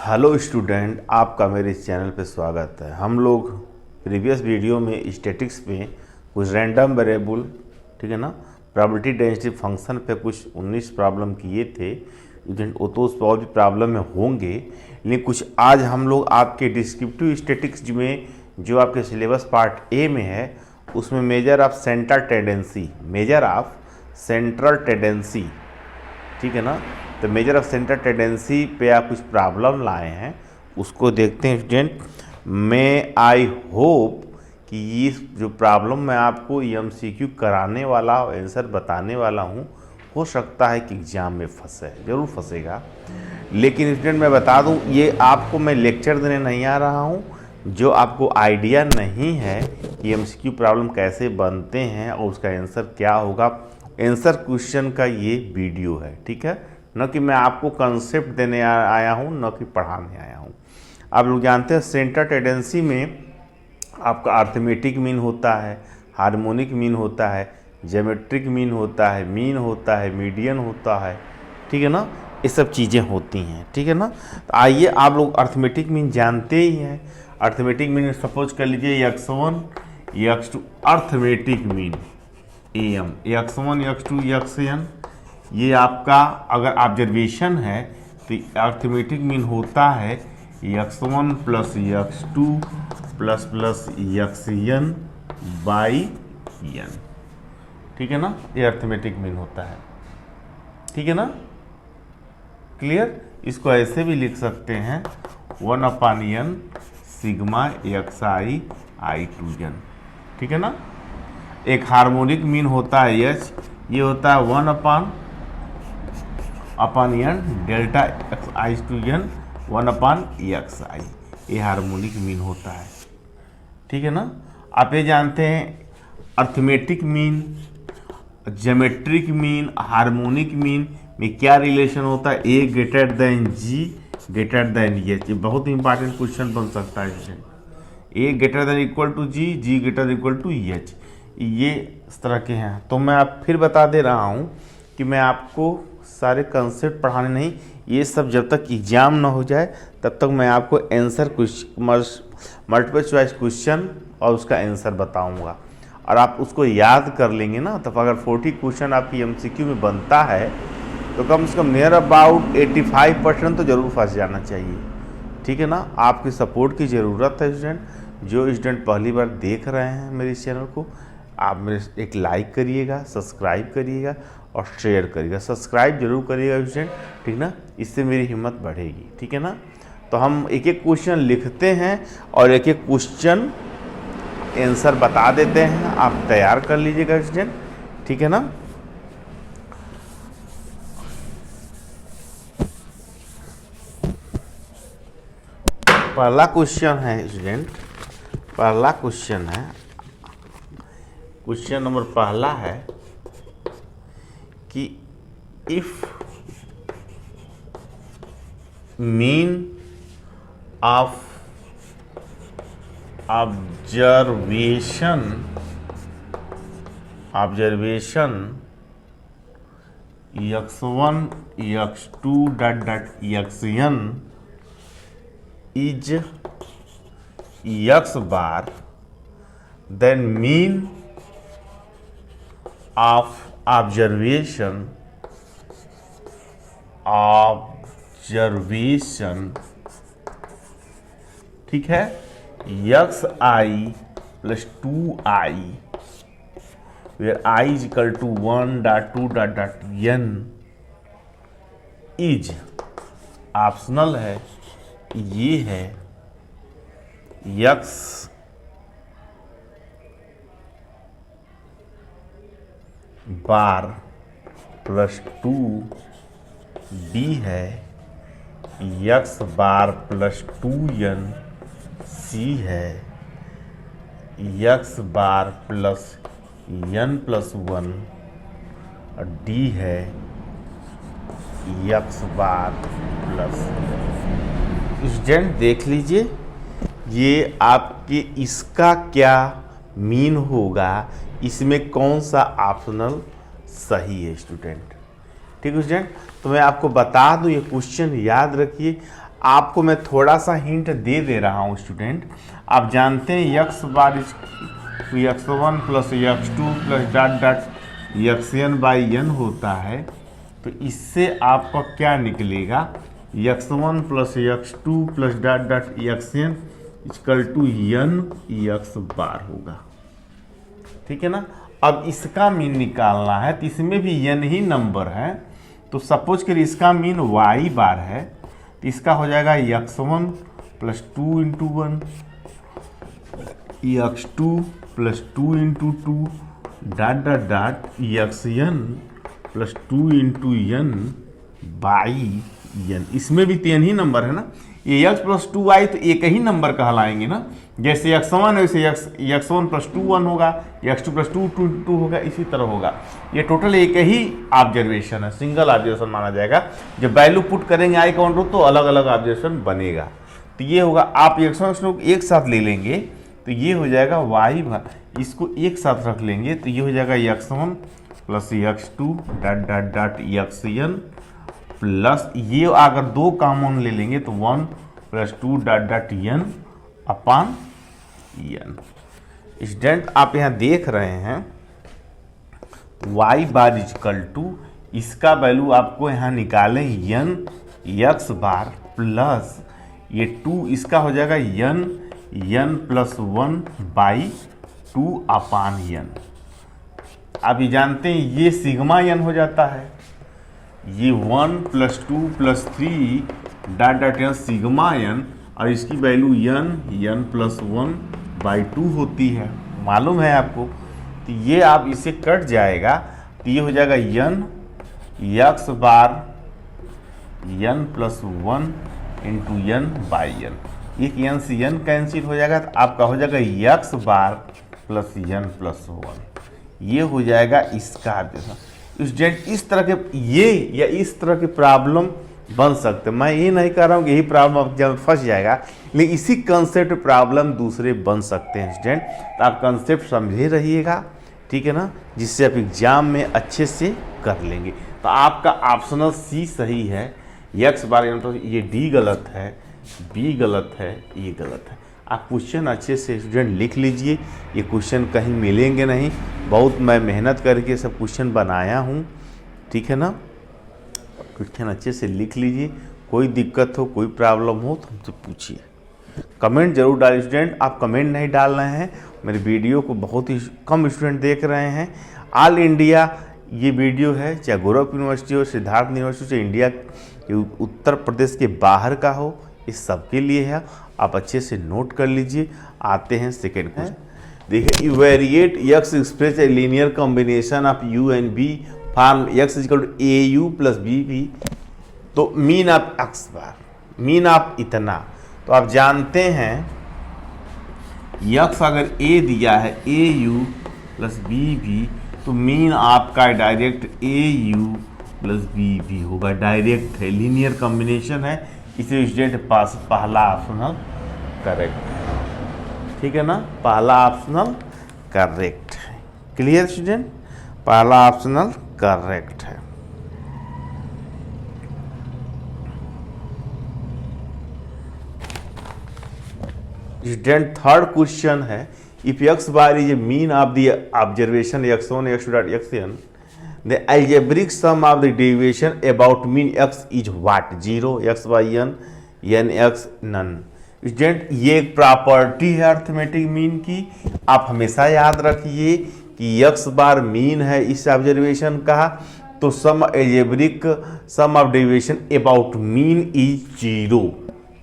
Hello student, आपका मेरे इस चैनल पे स्वागत है। हम लोग प्रीवियस वीडियो में स्टैटिक्स पे कुछ रैंडम वेरिएबल, ठीक है ना, प्रोबेबिलिटी डेंसिटी फंक्शन पे कुछ 19 प्रॉब्लम किए थे। तो उस पर और भी प्रॉब्लम में होंगे, लेकिन कुछ आज हम लोग आपके डिस्क्रिप्टिव स्टैटिक्स में जो आपके सिलेबस पार्ट ए में है उसमें मेजर ऑफ सेंट्रल टेंडेंसी, ठीक है ना। तो मेजर ऑफ सेंट्रल टेंडेंसी पे आप कुछ प्रॉब्लम लाए हैं, उसको देखते हैं स्टूडेंट। मैं आई होप कि ये जो प्रॉब्लम मैं आपको एमसीक्यू कराने वाला और आंसर बताने वाला हूँ, हो सकता है कि एग्ज़ाम में फंसे, ज़रूर फंसेगा। लेकिन स्टूडेंट मैं बता दूँ, ये आपको मैं लेक्चर देने नहीं आ रहा हूँ। जो आपको आइडिया नहीं है कि एमसीक्यू प्रॉब्लम कैसे बनते हैं और उसका आंसर क्या होगा, आंसर क्वेश्चन का ये वीडियो है, ठीक है। न कि मैं आपको कंसेप्ट देने आया हूँ, न कि पढ़ाने आया हूँ। आप लोग जानते हैं सेंट्रल टेंडेंसी में आपका अर्थमेटिक मीन होता है, हार्मोनिक मीन होता है, ज्योमेट्रिक मीन होता है, मीडियन होता है, ठीक है ना। ये सब चीज़ें होती हैं, ठीक है ना। तो आइए, आप लोग अर्थमेटिक मीन जानते ही हैं। अर्थमेटिक मीन सपोज कर लीजिए x1 x2, arithmetic mean am, x1 x2 xn, ये आपका अगर ऑब्जर्वेशन है तो अर्थमेटिक मीन होता है x1 plus x2 plus plus xn by n, ठीक है ना। ये अर्थमेटिक मीन होता है, ठीक है ना, क्लियर। इसको ऐसे भी लिख सकते हैं 1/n सिग्मा xi i2n, ठीक है ना। एक हार्मोनिक मीन होता है h, ये होता है 1/n डेल्टा xi2n 1/xi, ये हार्मोनिक मीन होता है, ठीक है ना। आप ये जानते हैं arithmetic mean, geometric mean, harmonic mean में क्या रिलेशन होता है, A greater than G greater than H. ये बहुत इंपॉर्टेंट क्वेश्चन बन सकता है इससे। A greater than equal to G greater equal to H, ये इस तरह के हैं। तो मैं आप फिर बता दे रहा हूँ कि मैं आपको सारे कंसेप्ट पढ़ाने नहीं, ये सब जब तक एग्जाम ना हो जाए तब तक मैं आपको आंसर मल्टीपल चॉइस क्वेश्चन और उसका आंसर बताऊंगा। और आप उसको याद कर लेंगे ना, तब अगर 40 क्वेश्चन आपकी एमसीक्यू में बनता है तो कम से कम नियर अबाउट 85% तो ज़रूर फंस जाना चाहिए, ठीक है ना। आपकी सपोर्ट की ज़रूरत है स्टूडेंट। जो स्टूडेंट पहली बार देख रहे हैं मेरे इस चैनल को, आप मेरे एक लाइक करिएगा, सब्सक्राइब करिएगा और शेयर करिएगा। सब्सक्राइब जरूर करिएगा स्टूडेंट, ठीक ना, इससे मेरी हिम्मत बढ़ेगी, ठीक है ना। तो हम एक एक क्वेश्चन लिखते हैं और एक एक क्वेश्चन आंसर बता देते हैं, आप तैयार कर लीजिएगा स्टूडेंट, ठीक है ना। पहला क्वेश्चन है स्टूडेंट, पहला क्वेश्चन है, क्वेश्चन नंबर पहला है कि if mean of observation x1 x2 xn is x bar, then mean of observation ठीक है, xi plus 2i where I is equal to 1.2.n is optional है, ये है x बार प्लस 2 b है, x बार plus 2n c है, x बार plus n plus 1 d है, x बार plus. Student देख लीजिए, ये आपके इसका क्या मीन होगा, इसमें कौन सा ऑप्शनल सही है स्टूडेंट। ठीक है स्टूडेंट, तो मैं आपको बता दूं, ये क्वेश्चन याद रखिए, आपको मैं थोड़ा सा हिंट दे रहा हूँ स्टूडेंट। आप जानते हैं X bar X one plus x two plus dot dot x n by n होता है। तो इससे आपका क्या निकलेगा, X one plus x two plus dot dot x n equal to n x bar होगा। ठीक है ना। अब इसका मीन निकालना है, तो इसमें भी एन ही नंबर है। तो सपोज करिए इसका मीन वाई बार है, तो इसका हो जाएगा x one plus two into one, X two plus two into two dot dot dot x n plus two into n by n. इसमें भी तो एन ही नंबर है ना, ये यक्स प्लस टू आई तो एक ही नंबर कहलाएंगे ना। जैसे यक्स वन है वैसे x one plus two one होगा, x two plus two two two होगा, इसी तरह होगा। ये टोटल एक ही ऑब्जर्वेशन है, सिंगल ऑब्जर्वेशन माना जाएगा। जब वैल्यू पुट करेंगे आई काउंटर तो अलग अलग ऑब्जर्वेशन बनेगा। तो ये होगा, आप यक्स वन एक साथ ले लेंगे तो ये हो जाएगा वाई, इसको एक साथ रख लेंगे तो ये हो जाएगा x one plus x two dot dot dot x n plus, ये अगर दो कॉमन ले लेंगे तो one plus two dot dot n upon n. Student आप यहाँ देख रहे हैं y बार इजकल टू, इसका वैल्यू आपको यहाँ निकालें एन यक्स बार प्लस ये टू, इसका हो जाएगा n plus one by two upon n. आप ये जानते हैं ये सिग्मा एन हो जाता है, ये one plus two plus three dot dot n sigma n, और इसकी value n plus one by two होती है, मालूम है आपको। तो ये आप इसे कट जाएगा तो ये हो जाएगा n x bar n plus one into n by n. एक एन से एन कैंसिल हो जाएगा तो आपका हो जाएगा X bar plus n plus one. ये हो जाएगा इसका स्टूडेंट। इस तरह के ये या इस तरह के प्रॉब्लम बन सकते, मैं ये नहीं कह रहा हूँ कि यही प्रॉब्लम जब फंस जाएगा, लेकिन इसी कंसेप्ट प्रॉब्लम दूसरे बन सकते हैं स्टूडेंट। तो आप कंसेप्ट समझे रहिएगा, ठीक है ना, जिससे आप एग्जाम में अच्छे से कर लेंगे। तो आपका ऑप्शनल सी सही है, यक्स बार एन, तो ये डी गलत है, बी गलत है, ये गलत है। आप क्वेश्चन अच्छे से स्टूडेंट लिख लीजिए, ये क्वेश्चन कहीं मिलेंगे नहीं, बहुत मैं मेहनत करके सब क्वेश्चन बनाया हूँ, ठीक है ना। क्वेश्चन अच्छे से लिख लीजिए, कोई दिक्कत हो कोई प्रॉब्लम हो तो हमसे पूछिए, कमेंट जरूर डालिए स्टूडेंट। आप कमेंट नहीं डाल रहे हैं, मेरे वीडियो को बहुत ही कम स्टूडेंट देख रहे हैं। ऑल इंडिया ये वीडियो है, चाहे गोरखपुर यूनिवर्सिटी हो, सिद्धार्थ यूनिवर्सिटी, चाहे इंडिया के उत्तर प्रदेश के बाहर का हो, इस सब के लिए है। आप अच्छे से नोट कर लीजिए। आते हैं सेकेंड क्वेश्चन। देखिए, इवेरिएट x express a linear combination of u and b form x equal to a you plus B B. तो mean of x bar, mean of इतना, तो आप जानते हैं यक्स अगर ए दिया है A you plus B B, तो मीन आपका direct A you plus B B होगा, डायरेक्ट है, लीनियर कॉम्बिनेशन है। इसे स्टूडेंट पास पहला ऑप्शनल करेक्ट है, ठीक है ना, पहला ऑप्शनल करेक्ट है। क्लियर स्टूडेंट, पहला ऑप्शनल करेक्ट है। स्टूडेंट थर्ड क्वेश्चन है, if X bar is a mean of the observation X one X two dot X n, the algebraic sum of the deviation about mean x is what? 0 x by n x none। Student ये एक property है arithmetic mean की, आप हमेशा याद रखिए कि x बार mean है इस ऑब्जर्वेशन का, तो sum algebraic sum of deviation about mean is 0।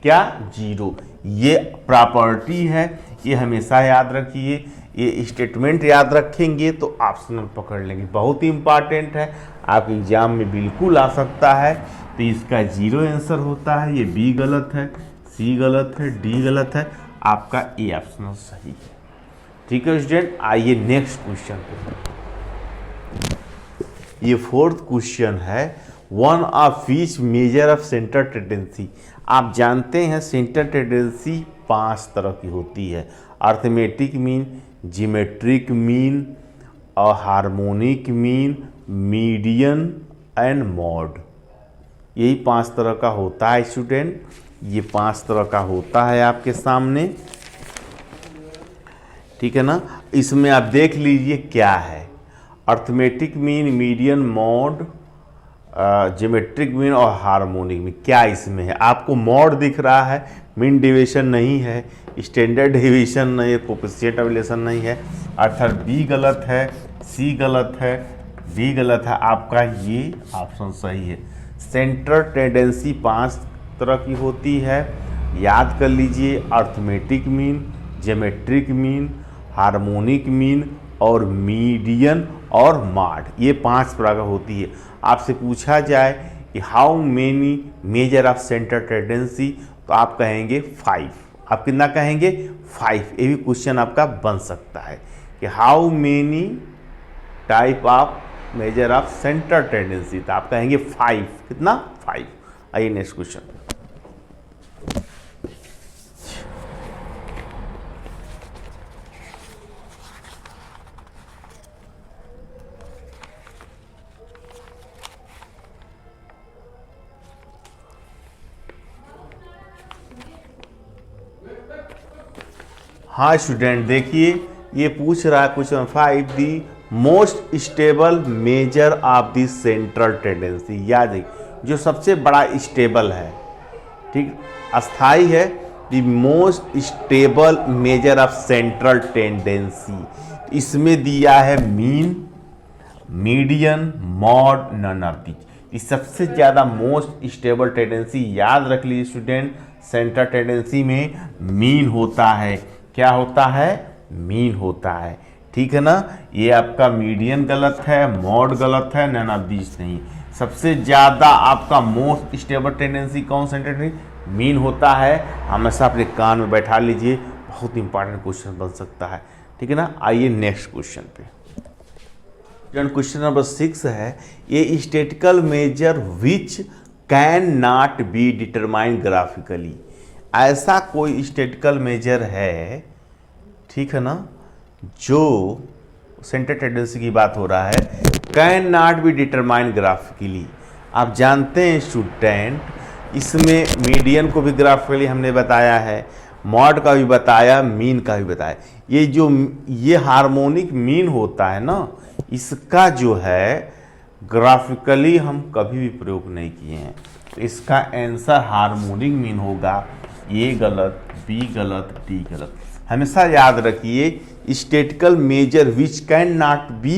क्या? 0। ये प्रॉपर्टी है, ये हमेशा याद रखिए। ये स्टेटमेंट याद रखेंगे तो ऑप्शनल पकड़ लेंगे, बहुत ही इंपॉर्टेंट है, आपके एग्जाम में बिल्कुल आ सकता है। तो इसका 0 आंसर होता है, ये बी गलत है, सी गलत है, डी गलत है, आपका ए ऑप्शनल सही है। ठीक है स्टूडेंट, आइए नेक्स्ट क्वेश्चन पे। ये फोर्थ क्वेश्चन है, one of which measure of centre tendency. आप जानते हैं सेंटर टेंडेंसी 5 तरह की होती है, अर्थमेटिक मीन, जियोमेट्रिक मीन और harmonic mean, median and mod. यही 5 तरह का होता है स्टूडेंट। ये 5 तरह का होता है आपके सामने, ठीक है ना। इसमें आप देख लीजिए क्या है, arithmetic mean, median, mod, geometric mean और हार्मोनिक मीन। क्या इसमें है? आपको मॉड दिख रहा है, मीन डेविएशन नहीं है, स्टैंडर्ड डेविएशन नहीं है, कोएफिशिएंट ऑफ रिलेशन नहीं है, अर्थात बी गलत है, सी गलत है, डी गलत है, आपका ये ऑप्शन सही है। सेंट्रल टेंडेंसी 5 तरह की होती है, याद कर लीजिए, arithmetic mean, geometric mean, harmonic mean और मीडियन और मॉड, ये 5 प्रकार का होती है। आपसे पूछा जाए कि how many major of central tendency, तो आप कहेंगे 5। आप कितना कहेंगे? 5। ये भी क्वेश्चन आपका बन सकता है कि how many type of major of central tendency, तो आप कहेंगे 5। कितना? 5। आइए नेक्स्ट क्वेश्चन। हाँ स्टूडेंट, देखिए ये पूछ रहा है question 5, the most stable measure of the central tendency. याद है, जो सबसे बड़ा स्टेबल है, ठीक, अस्थाई है, the most stable measure of central tendency. इसमें दिया है mean, median, mode, none of these. इस सबसे ज़्यादा मोस्ट स्टेबल टेंडेंसी याद रख लीजिए स्टूडेंट, सेंट्रल टेंडेंसी में मीन होता है। क्या होता है? मीन होता है, ठीक है ना। ये आपका मीडियन गलत है, मॉड गलत है, नन ऑफ दीज नहीं। सबसे ज़्यादा आपका मोस्ट स्टेबल टेंडेंसी कौन सा टेंडेंसी? मीन होता है। हमेशा अपने कान में बैठा लीजिए, बहुत इंपॉर्टेंट क्वेश्चन बन सकता है, ठीक है ना। आइए नेक्स्ट क्वेश्चन पे। क्वेश्चन नंबर 6 है, ये statistical major which can not be determined graphically. ऐसा कोई स्टैटिकल मेजर है, ठीक है ना, जो सेंट्रल टेंडेंसी की बात हो रहा है, can not be determined graphically. आप जानते हैं स्टूडेंट, इसमें मीडियन को भी ग्राफिकली हमने बताया है, मॉड का भी बताया, मीन का भी बताया। ये जो ये हार्मोनिक मीन होता है ना, इसका जो है ग्राफिकली हम कभी भी प्रयोग नहीं किए हैं, तो इसका आंसर हार्मोनिक मीन होगा। ए गलत, बी गलत, डी गलत। हमेशा याद रखिए, statistical major which can not be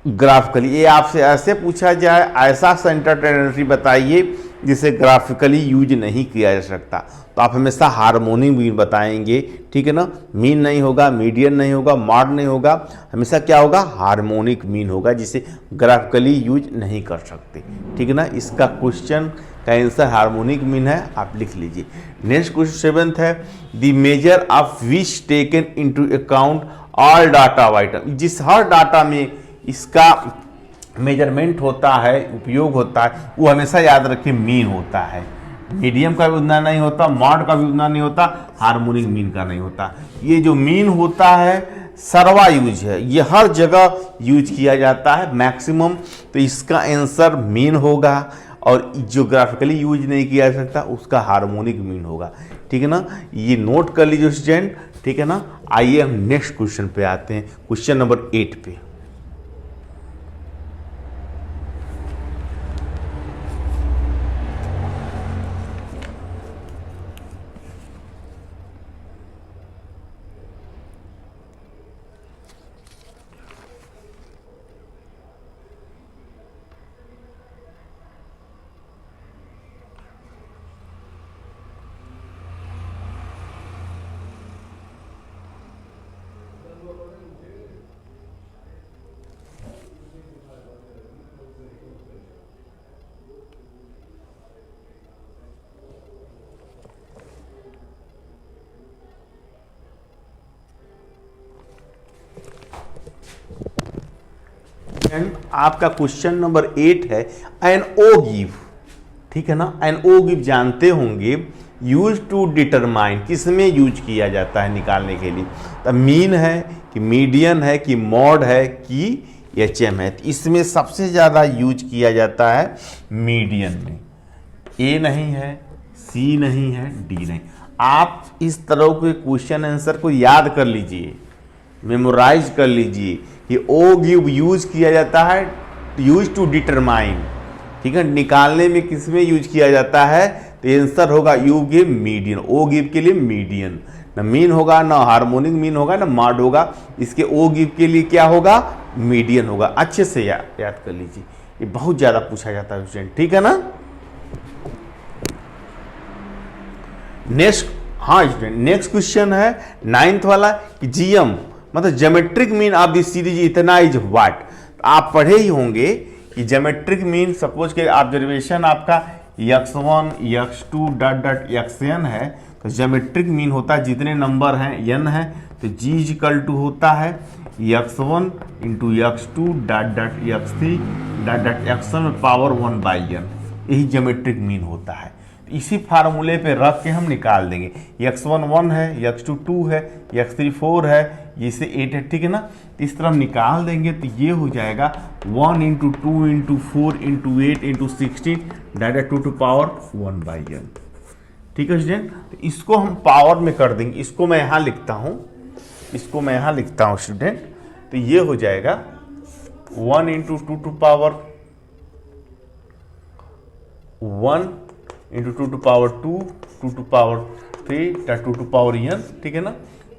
graphically. ये आपसे ऐसे पूछा जाए, ऐसा सेंट्रल टेंडेंसी बताइए जिसे ग्राफिकली यूज नहीं किया जा सकता, तो आप हमेशा हार्मोनिक मीन बताएंगे, ठीक है ना। मीन नहीं होगा, मीडियन नहीं होगा, मॉड नहीं होगा, हमेशा क्या होगा? हार्मोनिक मीन होगा, जिसे ग्राफिकली यूज नहीं कर सकते, ठीक है ना। इसका क्वेश्चन का आंसर हार्मोनिक मीन है, आप लिख लीजिए। नेक्स्ट क्वेश्चन 7th है, the measure of which taken into account all data of item. जिस हर डाटा में इसका मेजरमेंट होता है, उपयोग होता है, वो हमेशा याद रखिए मीन होता है। मीडियम का भी उतना नहीं होता, मॉड का भी उतना नहीं होता, हार्मोनिक मीन का नहीं होता। ये जो मीन होता है सर्वा यूज है, ये हर जगह यूज किया जाता है मैक्सिमम, तो इसका आंसर मीन होगा। और जो ग्राफिकली यूज नहीं किया जा सकता उसका हार्मोनिक मीन होगा, ठीक है ना। ये नोट कर लीजिए स्टूडेंट, ठीक है ना। आइए हम नेक्स्ट क्वेश्चन पे आते हैं, क्वेश्चन नंबर 8 पे। आपका क्वेश्चन नंबर 8 है, एन ओ गिव, ठीक है ना। एन ओ गिव जानते होंगे, यूज टू डिटरमाइन, किसमें यूज किया जाता है निकालने के लिए? तो मीन है कि मीडियन है कि मॉड है कि एचएम है? तो इसमें सबसे ज़्यादा यूज किया जाता है मीडियन में। ए नहीं है, सी नहीं है, डी नहीं। आप इस तरह के क्वेश्चन आंसर को याद कर लीजिए, मेमोराइज कर लीजिए कि ओ गिव यूज किया जाता है, यूज टू डिटरमाइन, ठीक है, निकालने में किसमें यूज किया जाता है, तो आंसर होगा ogive median. Ogive के लिए मीडियन, ना मीन होगा, ना हार्मोनिक मीन होगा, ना मॉड होगा, इसके ओ गिव के लिए क्या होगा, मीडियन होगा। अच्छे से याद कर लीजिए, ये बहुत ज्यादा पूछा जाता है स्टूडेंट, ठीक है ना। नेक्स्ट, हाँ स्टूडेंट, नेक्स्ट क्वेश्चन है 9th वाला कि जीएम मतलब geometric mean of the series इतना इज व्हाट। आप पढ़े ही होंगे कि ज्योमेट्रिक मीन, सपोज के ऑब्जर्वेशन आपका x1 x2 dot dot xn है, तो ज्योमेट्रिक मीन होता है जितने नंबर हैं n है, तो g इक्वल टू होता है x1 into x2 dot dot x3 dot dot xn में पावर 1/n, यही ज्योमेट्रिक मीन होता है। इसी फार्मूले पे रख के हम निकाल देंगे। x1 1 है, x2 2 है, x3 4 है, ये से 8 है, ठीक है ना। तो इस तरह हम निकाल देंगे तो ये हो जाएगा 1 into 2 into 4 into 8 into 16 direct 2 to power 1/n, ठीक है स्टूडेंट। तो इसको हम पावर में कर देंगे, इसको मैं यहाँ लिखता हूँ, इसको मैं यहाँ लिखता हूँ स्टूडेंट। तो ये हो जाएगा 1 into 2 to power 1 into 2 to power 2, 2 to power 3, 2 to power n, ठीक है ना।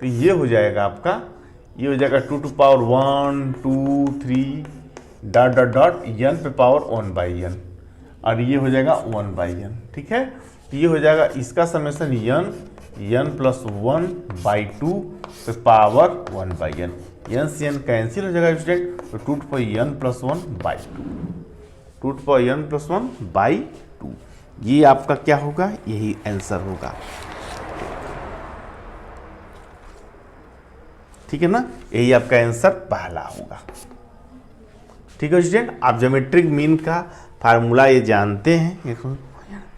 तो ये हो जाएगा आपका, ये हो जाएगा 2 to power 1 2 3 dot dot dot n पे पावर 1/n, और ये हो जाएगा 1/n, ठीक है। तो ये हो जाएगा इसका समेशन n प्लस 1/2 पे पावर 1/n, n से n कैंसिल हो जाएगा स्टूडेंट, तो 2 to power n plus 1/2, 2 to power n plus 1/2, ये आपका क्या होगा, यही आंसर होगा, ठीक है ना। यही आपका आंसर पहला होगा, ठीक है स्टूडेंट। आप ज्योमेट्रिक मीन का फार्मूला ये जानते हैं,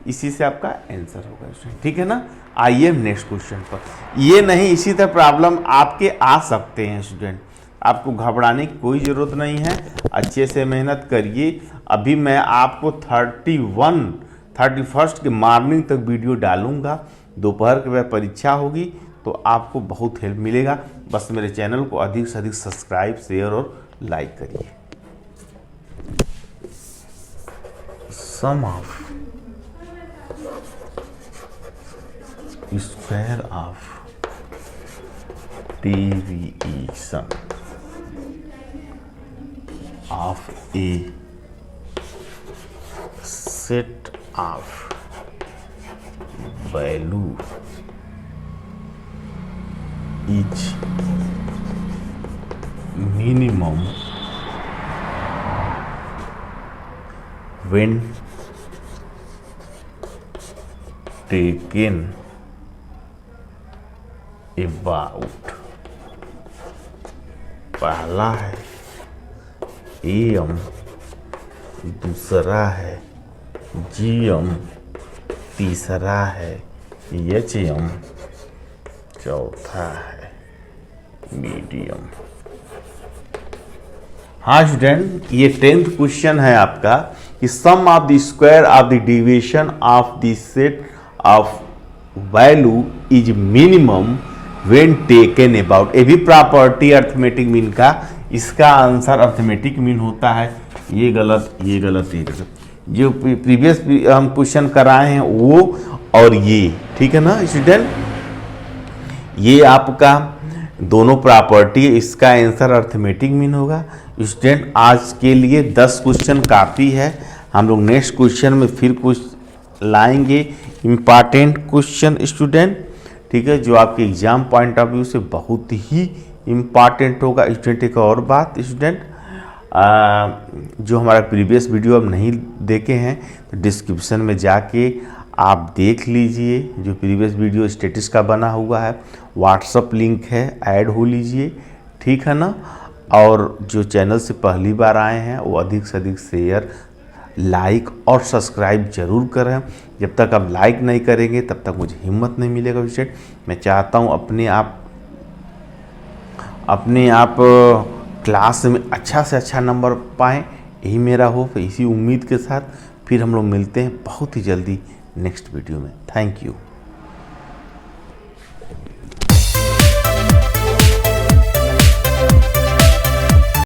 इसी से आपका आंसर होगा स्टूडेंट, ठीक है ना। आइए नेक्स्ट क्वेश्चन पर। ये नहीं, इसी तरह प्रॉब्लम आपके आ सकते हैं स्टूडेंट, आपको घबराने की कोई ज़रूरत नहीं है, अच्छे से मेहनत करिए। अभी मैं आपको 31 के मॉर्निंग तक वीडियो डालूंगा, दोपहर के बाद परीक्षा होगी, तो आपको बहुत हेल्प मिलेगा। बस मेरे चैनल को अधिक से अधिक सब्सक्राइब, शेयर और लाइक करिए। Sum of square of deviation of a set of value is minimum when taken about, पहला है एम, दूसरा है जीएम, तीसरा है एचएम, चौथा है मीडियम। हाँ स्टूडेंट, ये 10th क्वेश्चन है आपका कि sum of the square of the deviation of the set of value is minimum when taken about. ये भी प्रॉपर्टी अर्थमेटिक मीन का, इसका आंसर अर्थमेटिक मीन होता है। ये गलत, ये गलत, ये गलत। जो प्रीवियस हम क्वेश्चन कराए हैं वो और ये, ठीक है ना स्टूडेंट। ये आपका दोनों प्रॉपर्टी, इसका आंसर अर्थमेटिक मीन होगा। स्टूडेंट आज के लिए 10 क्वेश्चन काफ़ी है, हम लोग नेक्स्ट क्वेश्चन में फिर कुछ लाएंगे इम्पॉर्टेंट क्वेश्चन स्टूडेंट, ठीक है, जो आपके एग्जाम पॉइंट ऑफ व्यू से बहुत ही इम्पॉर्टेंट होगा स्टूडेंट। एक और बात स्टूडेंट, जो हमारा प्रीवियस वीडियो अब नहीं देखे हैं तो डिस्क्रिप्शन में जाके आप देख लीजिए, जो प्रीवियस वीडियो स्टेटस का बना हुआ है, व्हाट्सअप लिंक है, ऐड हो लीजिए, ठीक है ना। और जो चैनल से पहली बार आए हैं वो अधिक से अधिक शेयर, लाइक और सब्सक्राइब जरूर करें। जब तक आप लाइक नहीं करेंगे तब तक मुझे हिम्मत नहीं मिलेगा विषय। मैं चाहता हूँ अपने आप क्लास में अच्छा से अच्छा नंबर पाएँ, यही मेरा होप है। इसी उम्मीद के साथ फिर हम लोग मिलते हैं बहुत ही जल्दी नेक्स्ट वीडियो में। Thank you.